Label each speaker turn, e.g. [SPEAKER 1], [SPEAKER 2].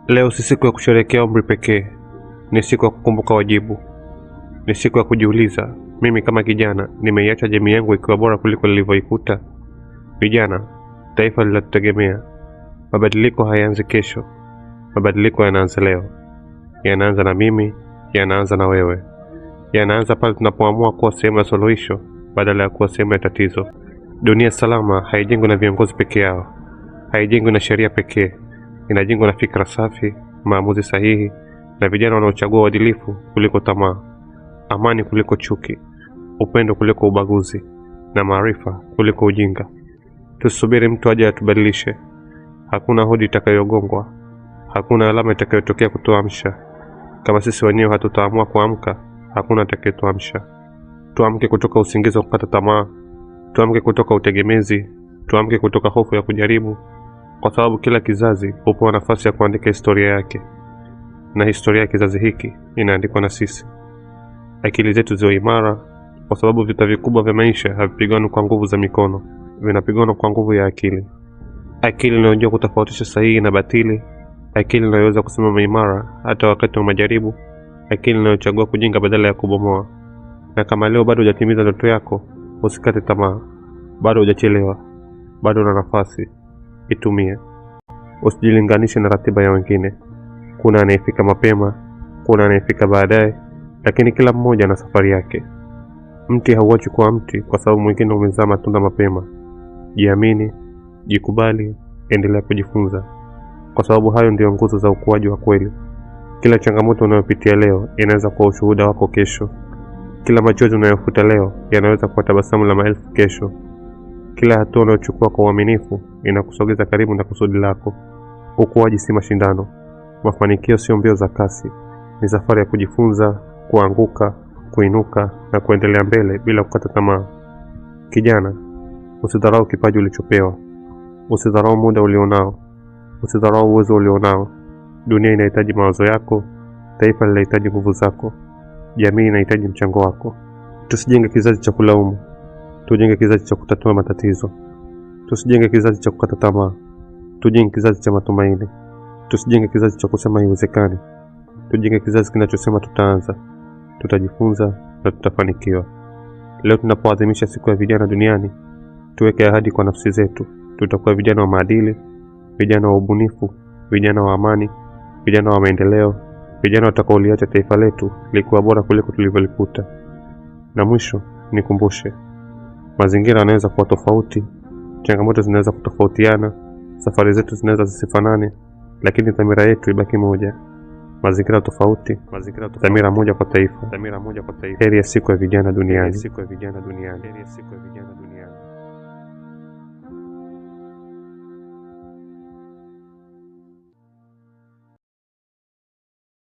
[SPEAKER 1] Leo si siku ya kusherehekea umri pekee, ni siku ya kukumbuka wajibu. Ni siku ya kujiuliza, mimi kama kijana nimeiacha jamii yangu ikiwa bora kuliko nilivyoikuta? Vijana, taifa linatutegemea. Mabadiliko hayaanzi kesho, mabadiliko yanaanza leo. Yanaanza na mimi, yanaanza na wewe. Yanaanza pale tunapoamua kuwa sehemu ya suluhisho badala ya kuwa sehemu ya tatizo. Dunia salama haijengwi na viongozi peke yao, haijengwi na sheria pekee. Inajengwa na fikra safi, maamuzi sahihi, na vijana wanaochagua uadilifu kuliko tamaa, amani kuliko chuki, upendo kuliko ubaguzi, na maarifa kuliko ujinga. Tusubiri mtu aje atubadilishe. Hakuna hodi itakayogongwa, hakuna alama itakayotokea kutuamsha. Kama sisi wenyewe hatutaamua kuamka, hakuna atakayetuamsha. Tuamke kutoka usingizi wa kukata tamaa, tuamke kutoka utegemezi, tuamke kutoka hofu ya kujaribu, kwa sababu kila kizazi hupewa nafasi ya kuandika historia yake, na historia ya kizazi hiki inaandikwa na sisi. Akili zetu ziwe imara, kwa sababu vita vikubwa vya maisha havipigani kwa nguvu za mikono, vinapigana kwa nguvu ya akili. Akili inayojua kutofautisha sahihi na batili, akili inayoweza kusimama imara hata wakati wa majaribu, akili inayochagua kujenga badala ya kubomoa. Na kama leo bado hujatimiza ndoto yako, usikate tamaa. Bado hujachelewa, bado una nafasi. Itumie. Usijilinganishe na ratiba ya wengine. Kuna anayefika mapema, kuna anayefika baadaye, lakini kila mmoja ana safari yake. Mti hauachi kuwa mti kwa sababu mwingine umezaa matunda mapema. Jiamini, jikubali, endelea kujifunza, kwa sababu hayo ndio nguzo za ukuaji wa kweli. Kila changamoto unayopitia leo inaweza kuwa ushuhuda wako kesho. Kila machozi unayofuta leo yanaweza kuwa tabasamu la maelfu kesho. Kila hatua unayochukua kwa uaminifu inakusogeza karibu na kusudi lako. Ukuaji si mashindano. Mafanikio sio mbio za kasi. Ni safari ya kujifunza, kuanguka, kuinuka na kuendelea mbele bila kukata tamaa. Kijana, usidharau kipaji ulichopewa. Usidharau muda ulionao. Usidharau uwezo ulionao. Dunia inahitaji mawazo yako, taifa linahitaji nguvu zako, jamii inahitaji mchango wako. Tusijenge kizazi cha kulaumu, tujenge kizazi cha kutatua matatizo. Tusijenge kizazi cha kukata tamaa, tujenge kizazi cha matumaini. Tusijenge kizazi cha kusema haiwezekani, tujenge kizazi kinachosema tutaanza, tutajifunza na tutafanikiwa. Leo tunapoadhimisha siku ya vijana duniani, tuweke ahadi kwa nafsi zetu. Tutakuwa vijana wa maadili, vijana wa ubunifu, vijana wa amani, vijana wa maendeleo, vijana watakaoliacha taifa letu likiwa bora kuliko tulivyolikuta. Na mwisho, nikumbushe, mazingira yanaweza kuwa tofauti, changamoto zinaweza kutofautiana, safari zetu zinaweza zisifanane, lakini dhamira yetu ibaki moja. Mazingira tofauti, dhamira moja kwa taifa. Heri ya siku ya vijana duniani.